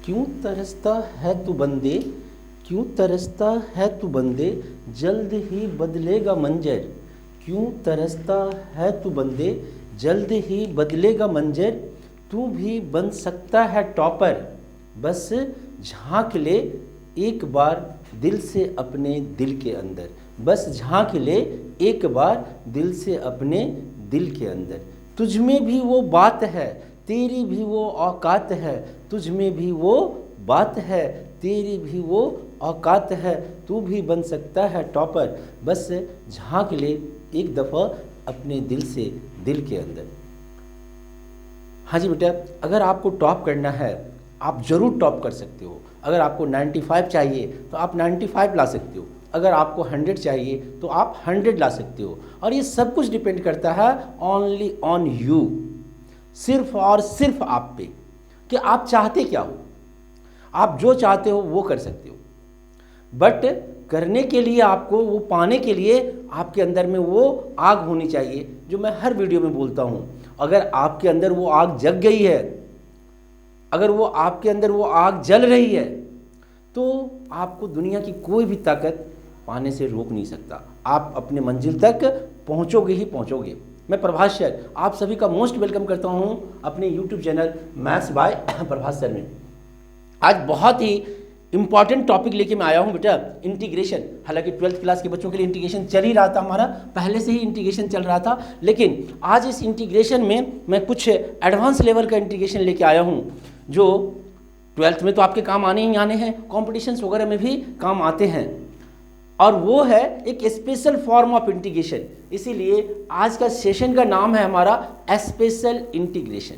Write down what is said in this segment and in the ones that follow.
क्यों तरसता है तू बंदे, क्यों तरसता है तू बंदे, जल्द ही बदलेगा मंजर। क्यों तरसता है तू बंदे, जल्द ही बदलेगा मंजर। तू भी बन सकता है टॉपर, बस झांक ले एक बार दिल से अपने दिल के अंदर। बस झांक ले एक बार दिल से अपने दिल के अंदर। तुझ में भी वो बात है, तेरी भी वो औकात है। तुझ में भी वो बात है, तेरी भी वो औकात है। तू भी बन सकता है टॉपर, बस झांक ले एक दफ़ा अपने दिल से दिल के अंदर। हाँ जी बेटा, अगर आपको टॉप करना है आप ज़रूर टॉप कर सकते हो। अगर आपको 95 चाहिए तो आप 95 ला सकते हो। अगर आपको 100 चाहिए तो आप 100 ला सकते हो। और ये सब कुछ डिपेंड करता है ओनली ऑन यू, सिर्फ और सिर्फ आप पे, कि आप चाहते क्या हो। आप जो चाहते हो वो कर सकते हो, बट करने के लिए आपको वो पाने के लिए आपके अंदर में वो आग होनी चाहिए, जो मैं हर वीडियो में बोलता हूँ। अगर आपके अंदर वो आग जग गई है, अगर वो आपके अंदर वो आग जल रही है, तो आपको दुनिया की कोई भी ताकत पाने से रोक नहीं सकता। आप अपने मंजिल तक पहुँचोगे ही पहुँचोगे। मैं प्रभास सर आप सभी का मोस्ट वेलकम करता हूँ अपने YouTube channel maths by Prabhas sir में। आज बहुत ही इंपॉर्टेंट टॉपिक लेके मैं आया हूँ बेटा, इंटीग्रेशन। हालांकि 12th क्लास के बच्चों के लिए इंटीग्रेशन चल ही रहा था, हमारा पहले से ही इंटीग्रेशन चल रहा था, लेकिन आज इस इंटीग्रेशन में मैं कुछ एडवांस लेवल का इंटीग्रेशन लेके आया हूँ, जो 12th में तो आपके काम आने ही आने हैं, कॉम्पिटिशन्स वगैरह में भी काम आते हैं। और वो है एक स्पेशल फॉर्म ऑफ इंटीग्रेशन। इसीलिए आज का सेशन का नाम है हमारा स्पेशल इंटीग्रेशन,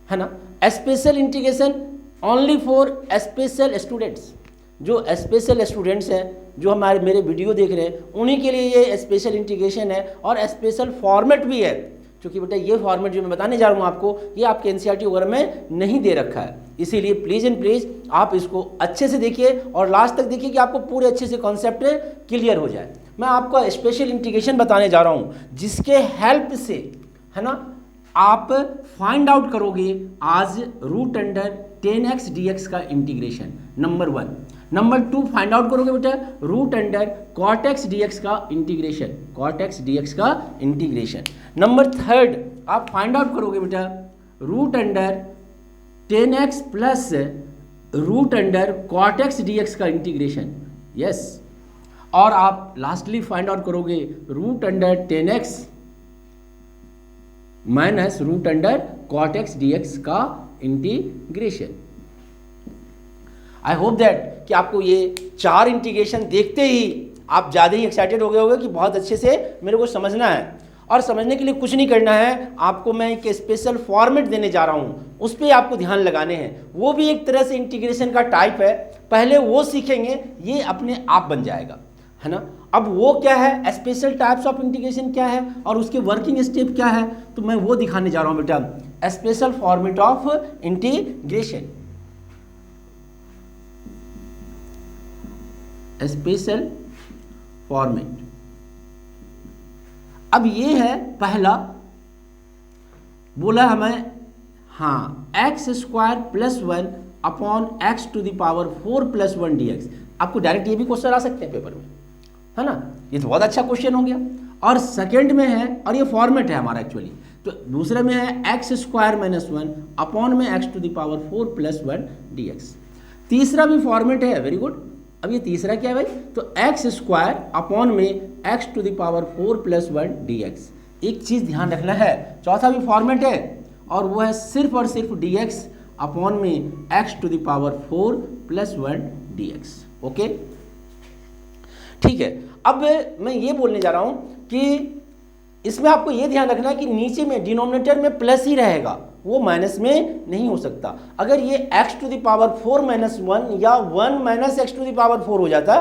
है ना। Special integration only for special students. जो स्पेशल स्टूडेंट्स हैं, जो हमारे मेरे वीडियो देख रहे हैं, उन्हीं के लिए ये स्पेशल इंटीग्रेशन है और स्पेशल फॉर्मेट भी है। क्योंकि बेटा ये फॉर्मेट जो मैं बताने जा रहा हूँ आपको, ये आपके एनसीईआरटी वगैरह में नहीं दे रखा है। इसीलिए प्लीज़ एंड प्लीज़ आप इसको अच्छे से देखिए और लास्ट तक देखिए कि आपको पूरे अच्छे से कॉन्सेप्ट क्लियर हो जाए। मैं आपको स्पेशल इंटीग्रेशन बताने जा रहा हूँ, जिसके हेल्प से, है ना, आप फाइंड आउट करोगे आज रूट अंडर 10x dx का integration, number 1। Number 2 find out करोगे बेटा root under cot x dx का इंटीग्रेशन, cot x dx का इंटीग्रेशन। नंबर 3 आप फाइंड आउट करोगे बेटा root under 10x plus root under cot x dx का integration, yes. और आप लास्टली फाइंड आउट करोगे root under 10x minus root under cot x dx का integration. I hope that कि आपको ये 4 इंटीग्रेशन देखते ही आप ज़्यादा ही एक्साइटेड हो गए होंगे कि बहुत अच्छे से मेरे को समझना है। और समझने के लिए कुछ नहीं करना है, आपको मैं एक स्पेशल फॉर्मेट देने जा रहा हूँ, उस पर आपको ध्यान लगाने हैं। वो भी एक तरह से इंटीग्रेशन का टाइप है, पहले वो सीखेंगे, ये अपने आप बन जाएगा, है ना। अब वो क्या है, स्पेशल टाइप्स ऑफ इंटीग्रेशन क्या है और उसके वर्किंग स्टेप क्या है, तो मैं वो दिखाने जा रहा हूँ बेटा, special format of integration. Special format. अब ये है पहला, बोला हमें, हाँ, x² + 1 upon x to the power 4 + 1 dx। आपको डायरेक्ट ये भी क्वेश्चन आ सकते हैं पेपर में, है ना। ये तो बहुत अच्छा क्वेश्चन हो गया। और सेकंड में है, और ये फॉर्मेट है हमारा एक्चुअली, तो दूसरे में है x² - 1 अपॉन में x to the power 4 + 1 dx। तीसरा भी फॉर्मेट है, वेरी गुड। अब ये तीसरा क्या है भाई, तो x² अपॉन में x to the power 4 + 1 dx। एक चीज़ ध्यान रखना है, चौथा भी फॉर्मेट है और वो है सिर्फ और सिर्फ dx अपॉन में x to the power 4 + 1 dx। Okay, ठीक है। अब मैं ये बोलने जा रहा हूँ कि इसमें आपको ये ध्यान रखना है कि नीचे में डिनोमिनेटर में प्लस ही रहेगा, वो माइनस में नहीं हो सकता। अगर ये x टू द पावर 4 - 1 या 1 - x टू द पावर 4 हो जाता,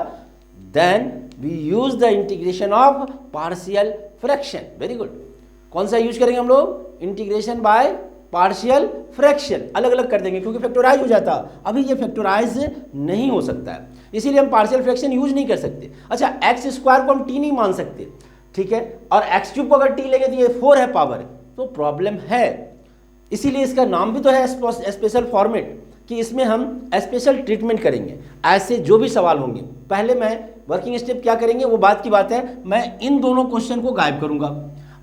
then we use the integration of partial fraction. Very good. कौन सा यूज करेंगे हम लोग, इंटीग्रेशन बाय पार्शियल फ्रैक्शन। अलग अलग कर देंगे क्योंकि फैक्टराइज हो जाता, अभी ये फैक्टराइज नहीं हो सकता है, इसीलिए हम पार्शियल फ्रैक्शन यूज नहीं कर सकते। अच्छा, x² को हम t नहीं मान सकते, ठीक है, और x³ को अगर t लेंगे तो ये 4 है पावर, तो प्रॉब्लम है। इसीलिए इसका नाम भी तो है स्पेशल फॉर्मेट, कि इसमें हम स्पेशल ट्रीटमेंट करेंगे। ऐसे जो भी सवाल होंगे, पहले मैं वर्किंग स्टेप क्या करेंगे वो बात की बात है, मैं इन दोनों क्वेश्चन को गायब करूंगा।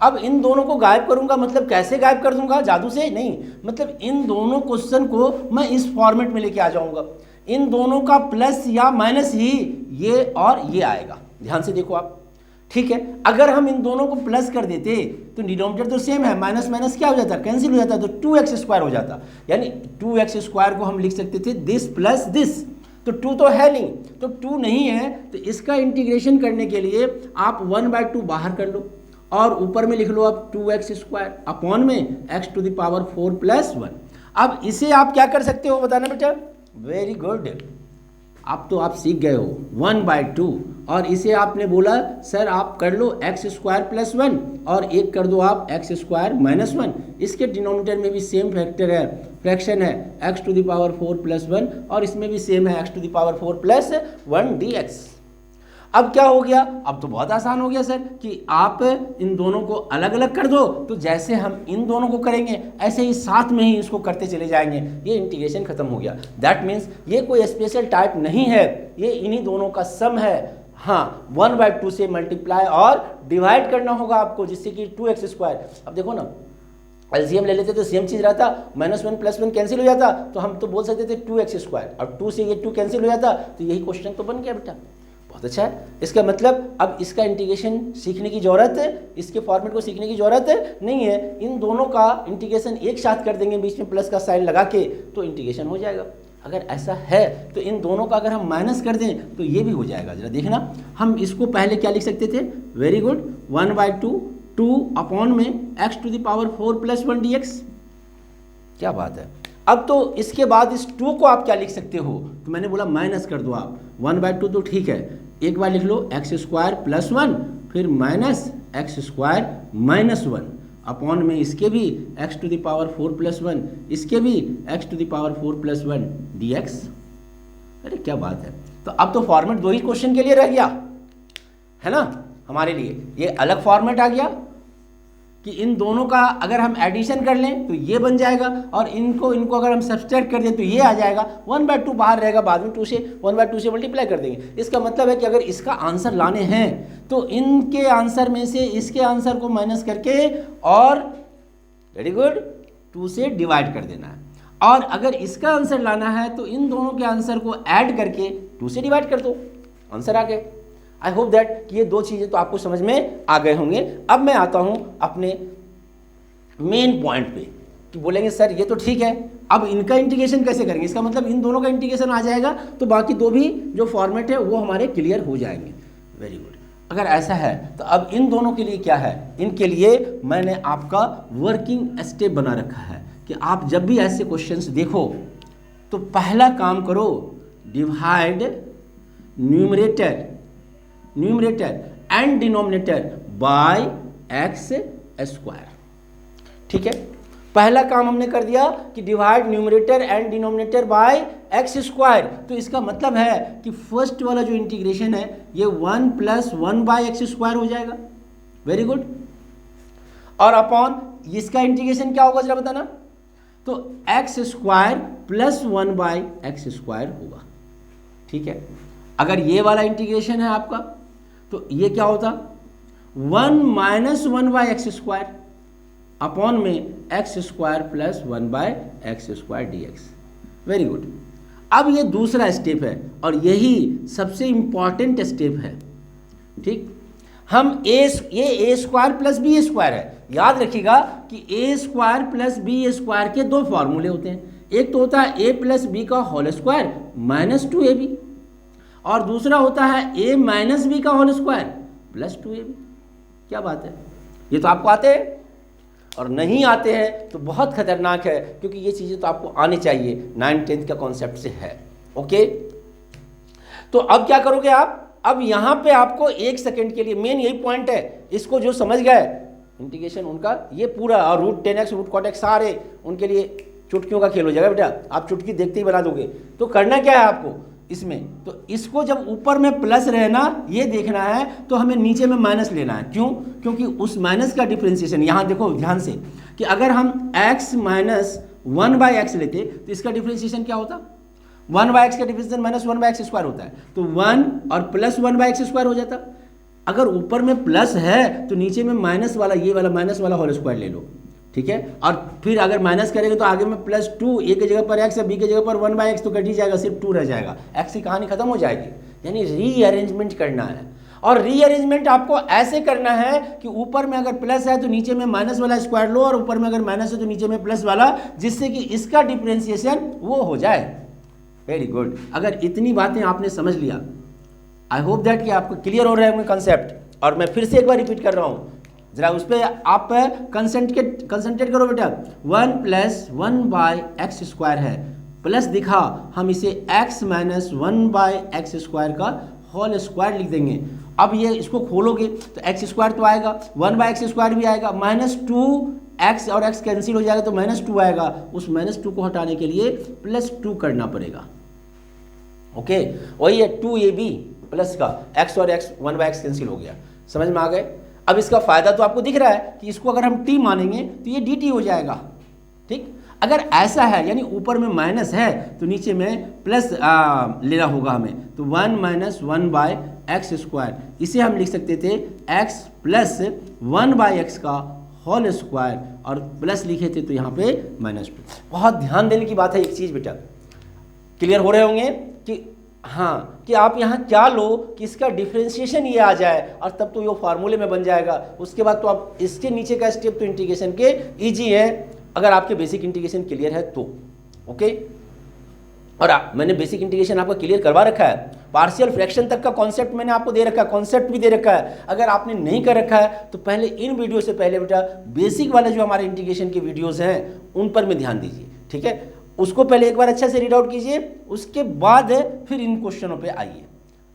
अब इन दोनों को गायब करूंगा मतलब कैसे गायब कर दूंगा, जादू से नहीं, मतलब इन दोनों क्वेश्चन को मैं इस फॉर्मेट में लेके आ जाऊंगा। इन दोनों का प्लस या माइनस ही ये और ये आएगा, ध्यान से देखो आप, ठीक है। अगर हम इन दोनों को प्लस कर देते तो डिनोमिनेटर तो सेम है, माइनस माइनस क्या हो जाता, कैंसिल हो जाता, तो 2x² हो जाता, यानी 2x² को हम लिख सकते थे दिस प्लस दिस, तो 2 तो है नहीं, तो 2 नहीं है, तो इसका इंटीग्रेशन करने के लिए आप 1/2 बाहर कर लो और ऊपर में लिख लो आप 2x² अपॉन में x⁴ + 1। अब इसे आप क्या कर सकते हो बताना बेटा, वेरी गुड, अब तो आप सीख गए हो 1/2, और इसे आपने बोला सर आप कर लो x² + 1 और एक कर दो आप x² - 1, इसके डिनोमिनेटर में भी सेम फैक्टर है, फ्रैक्शन है x⁴ + 1 और इसमें भी सेम है x⁴ + 1 dx। अब क्या हो गया, अब तो बहुत आसान हो गया सर कि आप इन दोनों को अलग अलग कर दो, तो जैसे हम इन दोनों को करेंगे ऐसे ही साथ में ही इसको करते चले जाएंगे, ये इंटीग्रेशन खत्म हो गया। दैट मीन्स ये कोई स्पेशल टाइप नहीं है, ये इन्हीं दोनों का सम है। हाँ, 1/2 से मल्टीप्लाई और डिवाइड करना होगा आपको, जिससे कि 2x²। अब देखो ना, एलसीएम ले लेते तो सेम चीज़ रहता, -1 + 1 कैंसिल हो जाता, तो हम तो बोल सकते थे 2x², और 2 से ये 2 कैंसिल हो जाता, तो यही क्वेश्चन तो बन गया बेटा। बहुत अच्छा है, इसका मतलब अब इसका इंटीग्रेशन सीखने की ज़रूरत है, इसके फॉर्मेट को सीखने की ज़रूरत नहीं है, इन दोनों का इंटीग्रेशन एक साथ कर देंगे, बीच में प्लस का साइन लगा के, तो इंटीग्रेशन हो जाएगा। अगर ऐसा है तो इन दोनों का अगर हम माइनस कर दें तो ये भी हो जाएगा। जरा देखना, हम इसको पहले क्या लिख सकते थे, वेरी गुड, 1/2 2 अपॉन में x⁴ + 1 dx। क्या बात है। अब तो इसके बाद इस 2 को आप क्या लिख सकते हो, तो मैंने बोला माइनस कर दो आप, 1/2 तो ठीक है, एक बार लिख लो x² + 1 फिर माइनस x² - 1 अपॉन में इसके भी x⁴ + 1, इसके भी x⁴ + 1 dx। अरे क्या बात है, तो अब तो फॉर्मेट 2 ही क्वेश्चन के लिए रह गया है ना हमारे लिए, ये अलग फॉर्मेट आ गया कि इन दोनों का अगर हम एडिशन कर लें तो ये बन जाएगा, और इनको अगर हम सब्सट्रैक्ट कर दें तो ये आ जाएगा, 1/2 बाहर रहेगा, बाद में 1/2 से मल्टीप्लाई कर देंगे। इसका मतलब है कि अगर इसका आंसर लाने हैं तो इनके आंसर में से इसके आंसर को माइनस करके और वेरी गुड 2 से डिवाइड कर देना है, और अगर इसका आंसर लाना है तो इन दोनों के आंसर को ऐड करके 2 से डिवाइड कर दो, आंसर आ गए। आई होप दैट कि ये 2 चीज़ें तो आपको समझ में आ गए होंगे। अब मैं आता हूँ अपने मेन पॉइंट पे कि बोलेंगे सर ये तो ठीक है, अब इनका इंटीग्रेशन कैसे करेंगे, इसका मतलब इन दोनों का इंटीग्रेशन आ जाएगा तो बाकी 2 भी जो फॉर्मेट है वो हमारे क्लियर हो जाएंगे। वेरी गुड, अगर ऐसा है तो अब इन दोनों के लिए क्या है, इनके लिए मैंने आपका वर्किंग स्टेप बना रखा है कि आप जब भी ऐसे क्वेश्चंस देखो तो पहला काम करो, divide numerator and denominator by x²। ठीक है, पहला काम हमने कर दिया कि divide numerator and denominator by x², तो इसका मतलब है कि फर्स्ट वाला जो इंटीग्रेशन है ये 1 + 1/x² हो जाएगा। वेरी गुड, और अपॉन इसका इंटीग्रेशन क्या होगा जरा बताना, तो x² + 1/x² होगा। ठीक है, अगर ये वाला इंटीग्रेशन है आपका तो ये क्या होता, 1 - 1/x² अपॉन में x² + 1/x² dx। Very good, अब ये दूसरा स्टेप है और यही सबसे इंपॉर्टेंट स्टेप है। ठीक, हम ये a² + b² है, याद रखिएगा कि a² + b² के 2 फॉर्मूले होते हैं, एक तो होता है a + b का होल स्क्वायर -2ab, और दूसरा होता है a - b का होल स्क्वायर +2ab। क्या बात है, ये तो आपको आते हैं, और नहीं आते हैं तो बहुत खतरनाक है, क्योंकि ये चीज़ें तो आपको आनी चाहिए, 9th 10th का कॉन्सेप्ट से है। ओके, तो अब क्या करोगे आप, अब यहाँ पे आपको 1 सेकेंड के लिए, मेन यही पॉइंट है, इसको जो समझ गए इंटीग्रेशन उनका ये पूरा, और √10x √cot x सारे उनके लिए चुटकियों का खेल हो जाएगा बेटा, आप चुटकी देखते ही बना दोगे। तो करना क्या है आपको इसमें, तो इसको जब ऊपर में प्लस रहना ये देखना है तो हमें नीचे में माइनस लेना है। क्यों, क्योंकि उस माइनस का डिफ्रेंसिएशन, यहाँ देखो ध्यान से कि अगर हम x - 1/x लेते तो इसका डिफरेंशिएशन क्या होता, 1/x का डिफरेंशिएशन -1/x² होता है, तो 1 और प्लस 1/x² हो जाता। अगर ऊपर में प्लस है तो नीचे में माइनस वाला, ये वाला माइनस वाला होल स्क्वायर ले लो, ठीक है। और फिर अगर माइनस करेंगे तो आगे में +2, ए की जगह पर x है, बी की जगह पर 1/x तो कट ही जाएगा, सिर्फ 2 रह जाएगा, x की कहानी खत्म हो जाएगी। यानी रीअरेंजमेंट करना है, और रीअरेंजमेंट आपको ऐसे करना है कि ऊपर में अगर प्लस है तो नीचे में माइनस वाला स्क्वायर लो, और ऊपर में अगर माइनस है तो नीचे में प्लस वाला, जिससे कि इसका डिफरेंशिएशन वो हो जाए। Very good. अगर इतनी बातें आपने समझ लिया, आई होप दैट कि आपको क्लियर हो रहे होंगे कंसेप्ट। और मैं फिर से एक बार रिपीट कर रहा हूँ, जरा उस पर आप कंसंट्रेट करो बेटा। 1 + 1/x² है, प्लस दिखा, हम इसे x - 1/x² का होल स्क्वायर लिख देंगे। अब ये इसको खोलोगे तो x² तो आएगा, 1/x² भी आएगा, -2x और x कैंसिल हो जाएगा तो -2 आएगा। उस -2 को हटाने के लिए +2 करना पड़ेगा। ओके, वही है 2ab प्लस का x और x 1/x कैंसिल हो गया। समझ में आ गए? अब इसका फायदा तो आपको दिख रहा है कि इसको अगर हम t मानेंगे तो ये dt हो जाएगा, ठीक। अगर ऐसा है यानी ऊपर में माइनस है तो नीचे में प्लस लेना होगा हमें, तो 1 - 1/x², इसे हम लिख सकते थे x + 1/x का होल स्क्वायर, और प्लस लिखे थे तो यहाँ पे -2। बहुत ध्यान देने की बात है एक चीज़ बेटा, क्लियर हो रहे होंगे कि हाँ, कि आप यहाँ क्या लो कि इसका डिफरेंशिएशन ये आ जाए, और तब तो ये फार्मूले में बन जाएगा। उसके बाद तो आप इसके नीचे का स्टेप तो इंटीग्रेशन के इजी है, अगर आपके बेसिक इंटीग्रेशन क्लियर है तो। ओके, और मैंने बेसिक इंटीग्रेशन आपका क्लियर करवा रखा है, पार्शियल फ्रैक्शन तक का कॉन्सेप्ट मैंने आपको दे रखा है, कॉन्सेप्ट भी दे रखा है। अगर आपने नहीं कर रखा है तो पहले इन वीडियो से पहले बेटा बेसिक वाले जो हमारे इंटीग्रेशन के वीडियोज़ हैं उन पर में ध्यान दीजिए, ठीक है। उसको पहले एक बार अच्छा से रीड आउट कीजिए, उसके बाद फिर इन क्वेश्चनों पे आइए।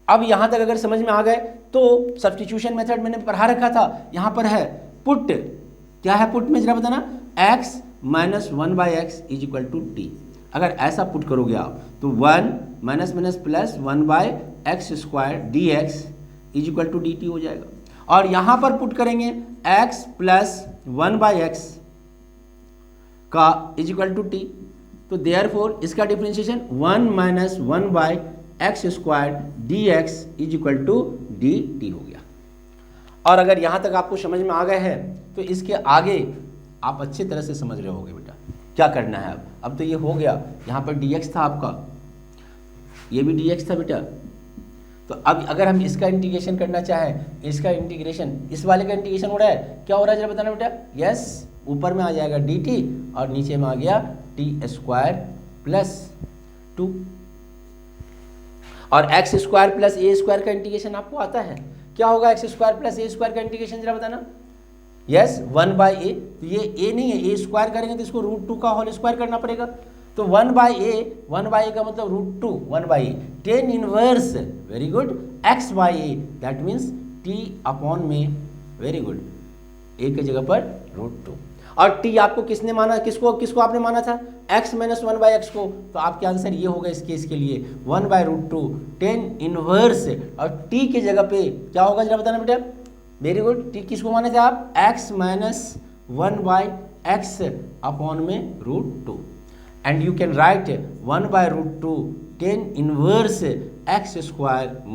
अब यहाँ तक अगर समझ में आ गए तो सब्स्टिट्यूशन मेथड मैंने पढ़ा रखा था, यहाँ पर है पुट। क्या है पुट में जरा बताना, x - 1/x = t। अगर ऐसा पुट करोगे आप तो 1 - + 1/x² dx = dt हो जाएगा। और यहाँ पर पुट करेंगे x + 1/x का = t, तो देयरफॉर इसका डिफरेंशिएशन 1 - 1/x² dx = dt हो गया। और अगर यहाँ तक आपको समझ में आ गए हैं तो इसके आगे आप अच्छी तरह से समझ रहे होगे बेटा क्या करना है। अब तो ये हो गया, यहाँ पर dx था आपका, ये भी dx था बेटा। तो अब अगर हम इसका इंटीग्रेशन करना चाहें, इसका इंटीग्रेशन, इस वाले का इंटीग्रेशन हो रहा है, क्या हो रहा है जरा बताना बेटा। यस, ऊपर में आ जाएगा dt और नीचे में आ गया t² + 2, और x² + a² का इंटीग्रेशन आपको आता है। क्या होगा x² + a² का इंटीग्रेशन जरा बताना। यस, 1/a, तो ये a नहीं है, a² करेंगे तो इसको √2 का होल स्क्वायर करना पड़ेगा। तो 1/a का मतलब √2, 1/a, tan inverse, very good, x/a, that means t में, वेरी गुड, a की जगह पर √2। और t आपको किसने माना, किसको आपने माना था, x - 1/x को, तो आपके आंसर ये होगा इस केस के लिए 1/√2 tan इनवर्स, और t की जगह पे क्या होगा जरा बताना बेटा। वेरी गुड, t किसको माने थे आप, x - 1/x में √2, and you can write 1/√2 tan inverse x² -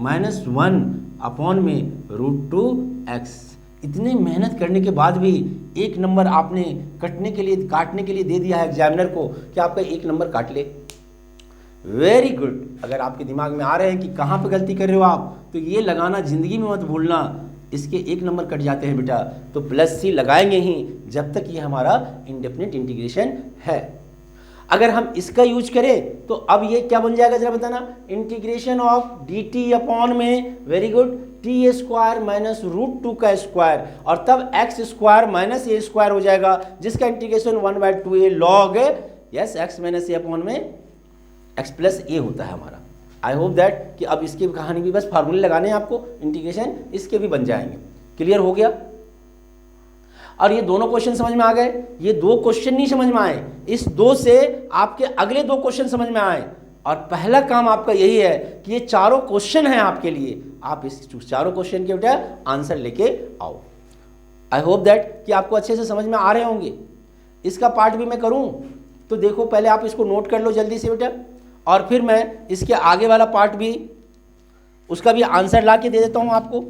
1 में √2x। इतने मेहनत करने के बाद भी 1 नंबर आपने काटने के लिए दे दिया है एग्जामिनर को कि आपका 1 नंबर काट ले। Very good. अगर आपके दिमाग में आ रहे हैं कि कहाँ पे गलती कर रहे हो आप, तो ये लगाना जिंदगी में मत भूलना, इसके 1 नंबर कट जाते हैं बेटा, तो +c लगाएंगे ही जब तक ये हमारा इंडेफिनिट इंटीग्रेशन है। अगर हम इसका यूज करें तो अब ये क्या बन जाएगा जरा बताना, इंटीग्रेशन ऑफ dt में, वेरी गुड, t² - √2 का स्क्वायर, और तब x² - a² हो जाएगा, जिसका integration 1/2a log, yes, x - a में x + a होता है हमारा। आई होप दैट कि अब इसकी कहानी भी बस फार्मूले लगाने हैं आपको, इंटीग्रेशन इसके भी बन जाएंगे। क्लियर हो गया। और ये दोनों क्वेश्चन समझ में आ गए। ये 2 क्वेश्चन नहीं समझ में आए, इस 2 से आपके अगले 2 क्वेश्चन समझ में आए। और पहला काम आपका यही है कि ये चारों क्वेश्चन हैं आपके लिए, आप इस चारों क्वेश्चन के बेटा आंसर लेके आओ। आई होप दैट कि आपको अच्छे से समझ में आ रहे होंगे। इसका पार्ट भी मैं करूं, तो देखो पहले आप इसको नोट कर लो जल्दी से बेटा, और फिर मैं इसके आगे वाला पार्ट भी, उसका भी आंसर ला के दे देता हूं आपको।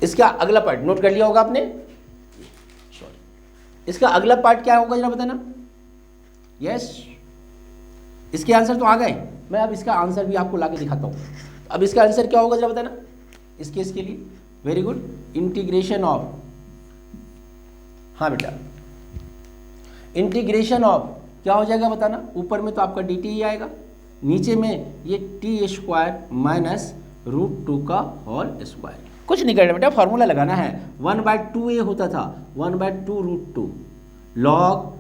इसका अगला पार्ट नोट कर लिया होगा आपने, सॉरी, इसका अगला पार्ट क्या होगा जरा बताना। यस, इसके आंसर तो आ गए, मैं अब इसका आंसर भी आपको लाके दिखाता हूं। अब इसका आंसर क्या होगा जरा बताना इसके लिए। वेरी गुड, इंटीग्रेशन ऑफ, हाँ बेटा, इंटीग्रेशन ऑफ क्या हो जाएगा बताना। ऊपर में तो आपका डी टी ही आएगा, नीचे में ये टी स्क्वायर माइनस √2 का होल स्क्वायर। कुछ नहीं करना बेटा, फॉर्मूला लगाना है। 1/2 ए होता था, 1/2 √2 log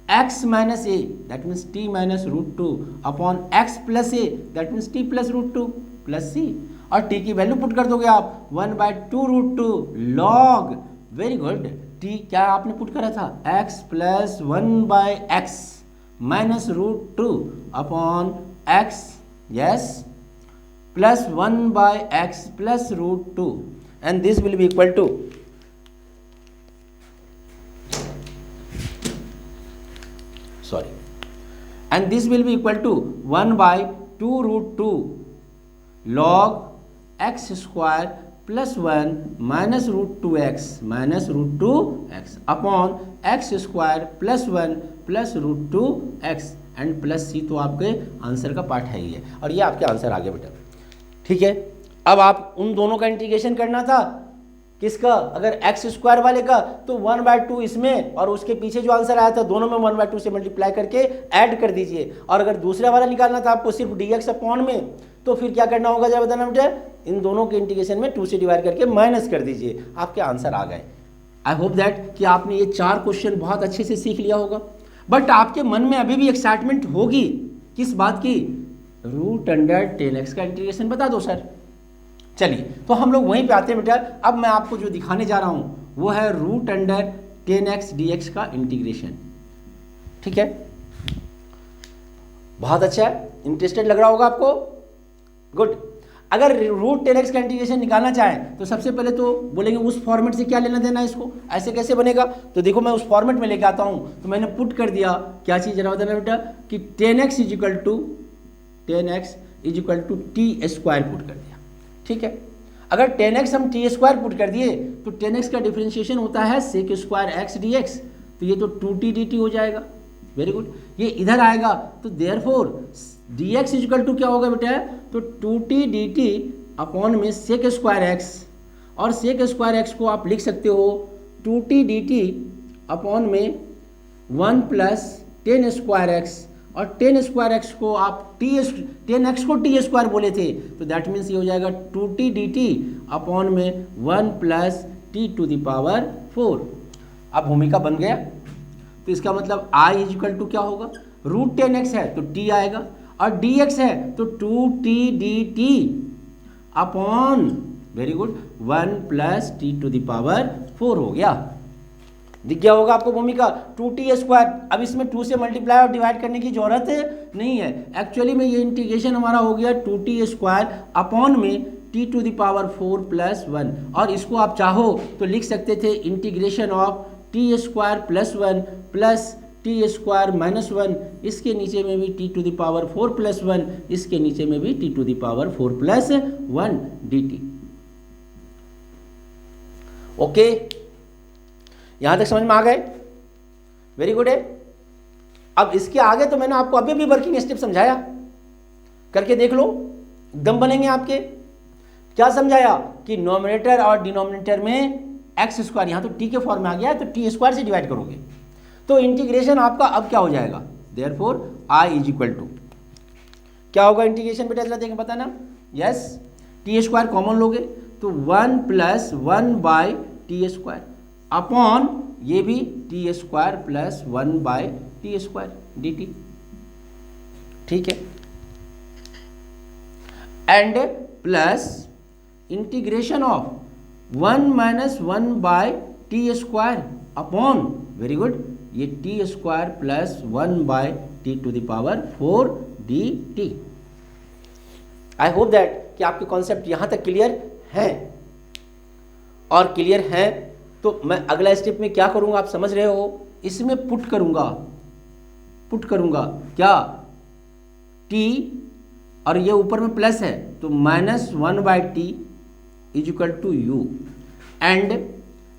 x minus A that means t minus √2 upon x plus A that means t plus √2 plus c, और t की वैल्यू पुट कर दोगे आप 1/2 √2 लॉग, वेरी गुड, t क्या आपने पुट करा था, x plus 1/x minus √2 upon x, yes, plus 1/x plus √2 and this will be equal to, sorry, and this will be equal to 1/2 √2 log x square plus 1 minus √2x minus √2x upon x square plus 1 plus √2x and plus c। तो आपके answer का part है ही है, और ये आपके answer आ गया बेटा। ठीक है, अब आप उन दोनों का इंटीग्रेशन करना था, किसका, अगर एक्स स्क्वायर वाले का तो 1/2 इसमें, और उसके पीछे जो आंसर आया था दोनों में 1/2 से मल्टीप्लाई करके ऐड कर दीजिए। और अगर दूसरा वाला निकालना था आपको सिर्फ dx अपॉन में, तो फिर क्या करना होगा जरा बताना बेटा, इन दोनों के इंटीग्रेशन में 2 से डिवाइड करके माइनस कर दीजिए, आपके आंसर आ गए। आई होप दैट कि आपने ये 4 क्वेश्चन बहुत अच्छे से सीख लिया होगा, बट आपके मन में अभी भी एक्साइटमेंट होगी किस बात की, √10x का इंटीग्रेशन बता दो सर। चलिए तो हम लोग वहीं पे आते हैं बेटा। अब मैं आपको जो दिखाने जा रहा हूं वो है √10x dx का इंटीग्रेशन। ठीक है, बहुत अच्छा है, इंटरेस्टेड लग रहा होगा आपको, गुड। अगर √10x का इंटीग्रेशन निकालना चाहें तो सबसे पहले तो बोलेंगे उस फॉर्मेट से क्या लेना देना है, इसको ऐसे कैसे बनेगा। तो देखो मैं उस फॉर्मेट में लेके आता हूं, तो मैंने पुट कर दिया क्या चीज़ जरा बताना बेटा, कि 10x is equal to t square put कर दिया। ठीक है, अगर 10x हम टी स्क्वायर पुट कर दिए तो 10x का डिफरेंशिएशन होता है सेक स्क्वायर x dx, तो ये तो 2t dt हो जाएगा। वेरी गुड, ये इधर आएगा तो therefore dx is equal to क्या होगा बेटा, तो 2t dt अपॉन में सेक स्क्वायर x, और सेक स्क्वायर x को आप लिख सकते हो 2t dt अपॉन में 1 प्लस 10 स्क्वायर x, और 10 स्क्वायर एक्स को आप 10x को टी स्क्वायर बोले थे, तो दैट मीन्स ये हो जाएगा 2t dt अपॉन में 1 plus t to the power 4। अब भूमिका बन गया, तो इसका मतलब i इज इक्वल टू क्या होगा, √10x है तो t आएगा, और dx है तो 2t dt upon, very good, 1 plus t to the power 4 हो गया। दिख गया होगा आपको भूमिका, 2t स्क्वायर। अब इसमें 2 से मल्टीप्लाई और डिवाइड करने की जरूरत नहीं है, एक्चुअली में ये इंटीग्रेशन हमारा हो गया 2t स्क्वायर अपॉन में t to the power 4 plus 1, और इसको आप चाहो तो लिख सकते थे integration of t square plus 1 plus t square minus 1, इसके नीचे में भी t to the power 4 plus 1, इसके नीचे में भी t to the power 4 plus 1 dt। Okay, यहां तक समझ में आ गए, वेरी गुड है। अब इसके आगे तो मैंने आपको अभी भी वर्किंग स्टेप समझाया, करके देख लो, एकदम बनेंगे आपके। क्या समझाया कि नोमिनेटर और डिनोमिनेटर में एक्स स्क्वायर, यहां तो टी के फॉर्म में आ गया है तो टी स्क्वायर से डिवाइड करोगे, तो इंटीग्रेशन आपका अब क्या हो जाएगा, therefore I is equal to क्या होगा इंटीग्रेशन बेटा, जरा देखें बताना। यस, टी स्क्वायर कॉमन लोगे तो 1 प्लस 1/t स्क्वायर अपॉन ये भी t square plus 1/t square dt। ठीक है, and plus integration of 1 minus 1/t t square upon, very good, ये t square plus 1/t to the power 4 dt। I hope that कि आपके concept यहां तक clear हैं, और क्लियर हैं तो मैं अगला स्टेप में क्या करूंगा आप समझ रहे हो, इसमें पुट करूंगा क्या, t, और ये ऊपर में प्लस है तो -1/t is equal to u, and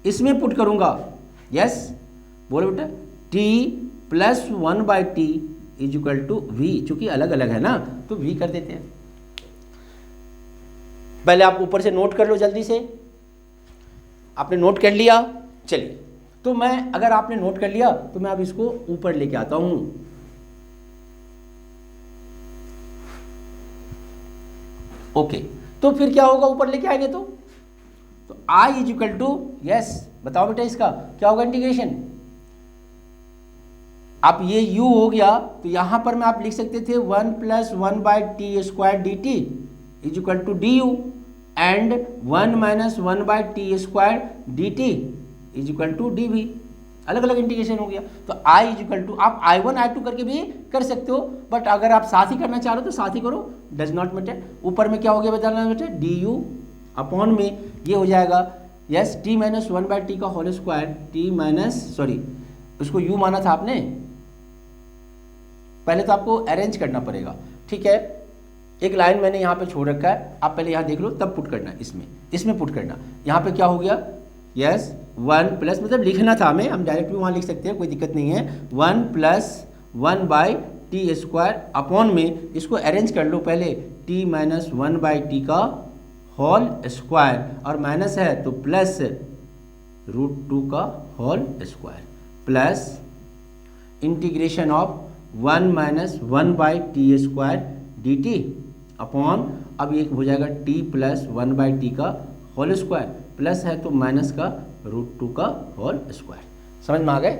इसमें पुट करूंगा, यस बोलो बेटा, t plus 1/t is equal to v, चूंकि अलग अलग है ना तो v कर देते हैं। पहले आप ऊपर से नोट कर लो जल्दी से, आपने नोट कर लिया, चलिए तो मैं, अगर आपने नोट कर लिया तो मैं अब इसको ऊपर लेके आता हूं। ओके, तो फिर क्या होगा ऊपर लेके आएंगे तो i is equal to, yes बताओ बेटा इसका क्या होगा इंटीग्रेशन, आप ये u हो गया तो यहां पर मैं आप लिख सकते थे 1 + 1/t² dt is equal to du, and 1 - 1/t² dt is equal to dv, अलग अलग इंटीग्रेशन हो गया। तो i इज इक्वल टू, आप i1 i2 करके भी कर सकते हो, बट अगर आप साथ ही करना चाह रहे हो तो साथ ही करो, डज नॉट मैटर। ऊपर में क्या हो गया बताना बेटा, du अपॉन में ये हो जाएगा, यस t - 1/t का whole square, t minus, sorry उसको u माना था आपने, पहले तो आपको अरेंज करना पड़ेगा, ठीक है। एक लाइन मैंने यहाँ पे छोड़ रखा है, आप पहले यहाँ देख लो तब पुट करना, इसमें पुट करना। यहाँ पे क्या हो गया, यस 1 प्लस, मतलब लिखना था हमें, हम डायरेक्ट भी वहाँ लिख सकते हैं, कोई दिक्कत नहीं है, 1 + 1/t² अपॉन में इसको अरेंज कर लो पहले, t - 1/t का होल स्क्वायर, और माइनस है तो प्लस √2 का whole square, plus integration of 1 - 1/t² dt upon, अब ये हो जाएगा t + 1/t का होल स्क्वायर, प्लस है तो माइनस का √2 का होल स्क्वायर। समझ में आ गए?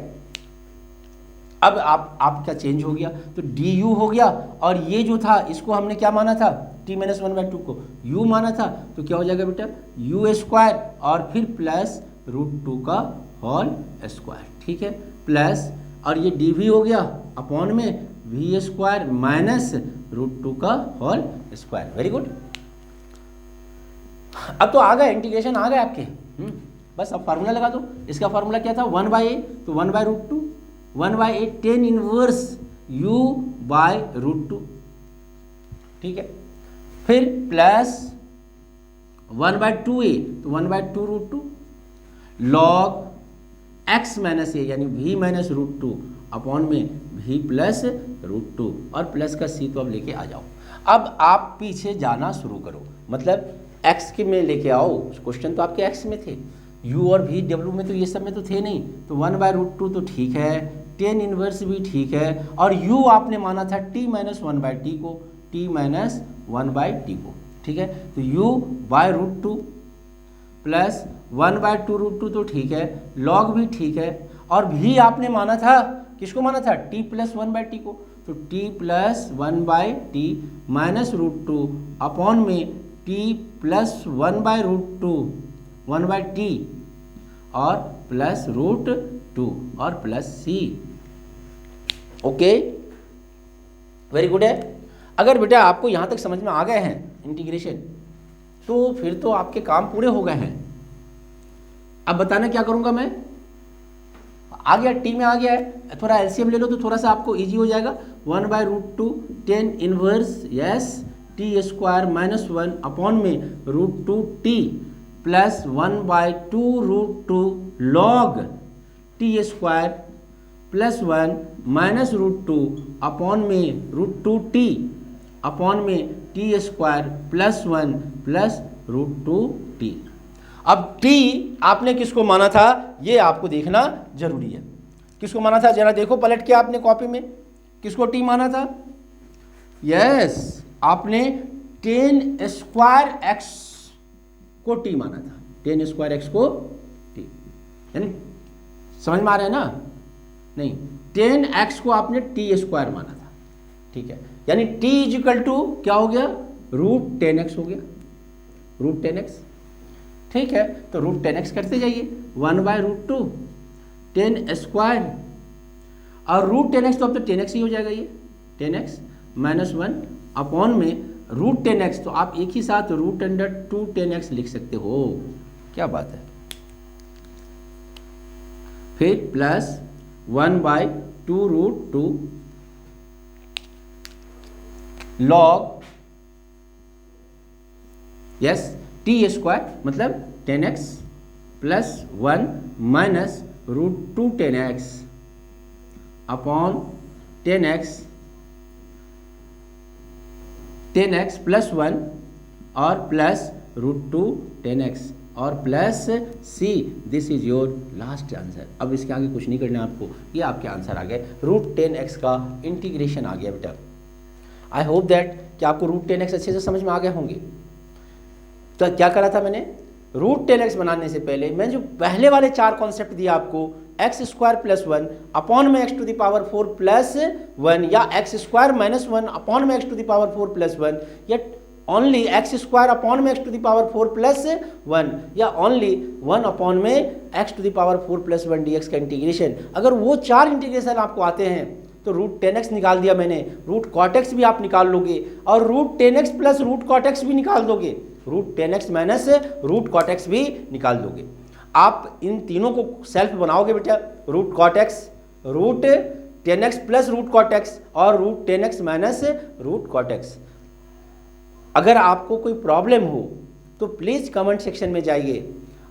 अब आप क्या चेंज हो गया, तो du हो गया, और ये जो था इसको हमने क्या माना था, t - 1/2 को u माना था, तो क्या हो जाएगा बेटा u² और फिर प्लस √2 का होल स्क्वायर, ठीक है, प्लस, और ये dv हो गया अपॉन में v² माइनस √2 का होल स्क्वायर। वेरी गुड, अब तो आ गए, इंटीग्रेशन आ गए आपके, बस अब फार्मूला लगा दो। इसका फार्मूला क्या था, 1/a, तो 1/√2, 1/a tan इनवर्स u/√2, ठीक है, फिर प्लस 1/2a, तो 1/2√2 log x माइनस a, यानी v माइनस √2 अपॉन में v प्लस √2, और प्लस का c तो अब लेके आ जाओ। अब आप पीछे जाना शुरू करो, मतलब x के में लेके आओ, क्वेश्चन तो आपके x में थे, u और v w में तो ये सब में तो थे नहीं, तो 1/√2 तो ठीक है, tan इनवर्स भी ठीक है, और u आपने माना था t - 1/t को, t - 1/t को, ठीक है, तो u/√2 प्लस 1/2√2 तो ठीक है, log भी ठीक है, और v आपने माना था, किसको माना था, t + 1/t को, तो t + 1/t माइनस √2 अपॉन में t + 1/√2 1/t और प्लस √2 और plus c। Okay, very good है। अगर बेटा आपको यहाँ तक समझ में आ गए हैं इंटीग्रेशन, तो फिर तो आपके काम पूरे हो गए हैं। अब बताना क्या करूँगा मैं, आ गया टी में आ गया है, थोड़ा एलसीएम ले लो तो थोड़ा सा आपको इजी हो जाएगा। 1/√2 tan inverse, yes t² - 1 upon में √2t plus 1/2√2 log t² plus 1 minus √2 upon में √2t अपॉन में t² प्लस 1 प्लस √2t। अब t आपने किसको माना था ये आपको देखना जरूरी है। किसको माना था जरा देखो पलट के, आपने कॉपी में किसको t माना था, यस आपने tan² x को t माना था, tan² x को t, यानी समझ में आ रहा है ना, नहीं tan x को आपने t² माना था, ठीक है, यानी t = क्या हो गया, √10x हो गया, √10x, ठीक है, तो √10x करते जाइए, 1/√2 10 स्क्वायर, और √10x तो अब तो 10x ही हो जाएगा, ये 10x - 1 अपॉन में √10x, तो आप एक ही साथ √2 10x लिख सकते हो। क्या बात है। फिर plus 1/2√2 log yes T square मतलब 10x plus 1 minus √2 10x upon 10x plus 1 और प्लस √2 10x और plus c, this is your last answer. अब इसके आगे कुछ नहीं करना है आपको, ये आपके आंसर आ गए। √10x का इंटीग्रेशन आ गया बेटा। आई होप दैट कि आपको √10x अच्छे से समझ में आ गए होंगे। तो क्या करा था मैंने, √10x बनाने से पहले मैं जो पहले वाले 4 कॉन्सेप्ट दिया आपको, x² + 1 अपॉन में x⁴ + 1 या x² - 1 अपॉन में x⁴ + 1 या ओनली x² अपॉन में x⁴ + 1 या ओनली 1 अपॉन में x⁴ + 1 dx का इंटीग्रेशन। अगर वो 4 इंटीग्रेशन आपको आते हैं तो √10x निकाल दिया मैंने, √cot x भी आप निकाल लोगे और √10x प्लस √cot x भी निकाल दोगे, √10x माइनस √cot x भी निकाल दोगे। आप इन तीनों को सेल्फ बनाओगे बेटा, √cot x, √10x plus √cot x और √10x माइनस √cot x। अगर आपको कोई प्रॉब्लम हो तो प्लीज़ कमेंट सेक्शन में जाइए।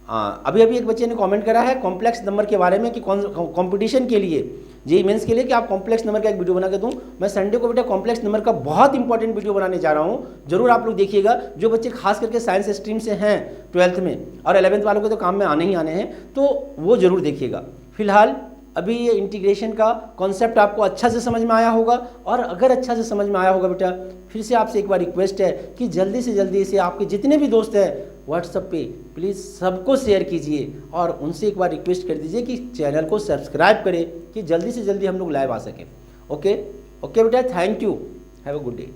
अभी एक बच्चे ने कमेंट करा है कॉम्प्लेक्स नंबर के बारे में कि कंपटीशन के लिए, जेईई मेंस के लिए, कि आप कॉम्प्लेक्स नंबर का एक वीडियो बना के दूं। मैं संडे को बेटा कॉम्प्लेक्स नंबर का बहुत इंपॉर्टेंट वीडियो बनाने जा रहा हूं, जरूर आप लोग देखिएगा। जो बच्चे खास करके साइंस स्ट्रीम से हैं 12th में, और 11th वालों के तो काम में आने ही आने हैं, तो वो जरूर देखिएगा। फिलहाल अभी ये इंटीग्रेशन का कॉन्सेप्ट आपको अच्छा से समझ में आया होगा, और अगर अच्छा से समझ में आया होगा बेटा, फिर से आपसे एक बार रिक्वेस्ट है कि जल्दी से जल्दी इसे आपके जितने भी दोस्त हैं व्हाट्सएप पे प्लीज़ सबको शेयर कीजिए, और उनसे एक बार रिक्वेस्ट कर दीजिए कि चैनल को सब्सक्राइब करें कि जल्दी से जल्दी हम लोग लाइव आ सकें। ओके बेटा, thank you, have a good day.